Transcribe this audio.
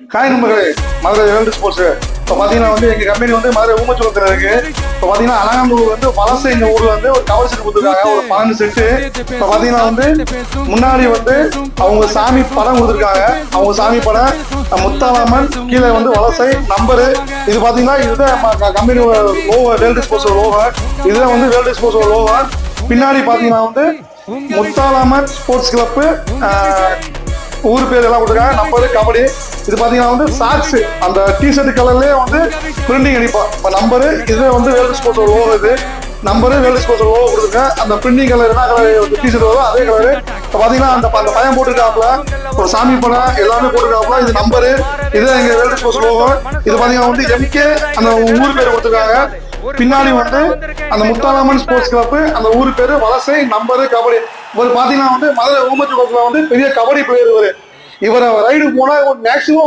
Hi நண்பர்களே, Madurai world sports. இப்போ பார்த்தீங்கன்னா வந்து எங்கள் கம்பெனி வந்து மதுரை ஊமச்சூரத்தில் இருக்கு. இப்போ பார்த்தீங்கன்னா அலங்காநல்லூர் வந்து வலசை எங்கள் ஊரில் வந்து ஒரு கவர் செட் கொடுத்துருக்காங்க, ஒரு 12 செட்டு. இப்போ பார்த்தீங்கன்னா வந்து முன்னாடி வந்து அவங்க சாமி படம் கொடுத்துருக்காங்க. அவங்க சாமி படம் முத்தாலாமன், கீழே வந்து வலசை நம்பரு. இது பார்த்தீங்கன்னா இதுதான் company logo, world sports logo. இதுதான் வந்து வேர்ல்டு ஸ்போர்ட்ஸ் லோகோ. பின்னாடி பார்த்தீங்கன்னா வந்து முத்தாலாமன் ஸ்போர்ட்ஸ் கிளப்பு ஊர் பேர் எல்லாம் கொடுத்துருக்காங்க, நம்பரு, கபடி. இது பார்த்தீங்கன்னா வந்து சாக்ஸ், அந்த டிஷர்ட் கலர்லேயே வந்து பிரிண்டிங் அடிப்போம். இப்போ நம்பரு இது வந்து வேர்ல்டு ஸ்போர்ட்ஸ் லோகோ. இது நம்பரு வேர்ல்டு ஸ்போர்ட்ஸ் லோகோ கொடுத்துருக்கேன். அந்த பிரிண்டிங் கலர் என்ன கலர் டிஷர்ட் வரும் அதே கலரு. இப்போ பார்த்தீங்கன்னா அந்த பையன் போட்டிருக்காப்புல, ஒரு சாமி படம் எல்லாமே போட்டிருக்காப்புல. இது நம்பரு, இதுதான் எங்கள் வேர்ல்டு ஸ்போர்ட்ஸ் லோகோ. இது பார்த்தீங்கன்னா வந்து எம்கே அந்த ஊர் பேர் கொடுத்துருக்காங்க. பின்னாடி வந்து அந்த முத்தாலாமன் ஸ்போர்ட்ஸ் கிளப், அந்த ஊர் பேரு வலசை நம்பரு, கபடி. இவர் பாத்தீங்கன்னா வந்து மதுரை ஊமச்சூரத்துல வந்து பெரிய கபடி பிளேயர். இவரை ரைடு போனா மேக்சிமம்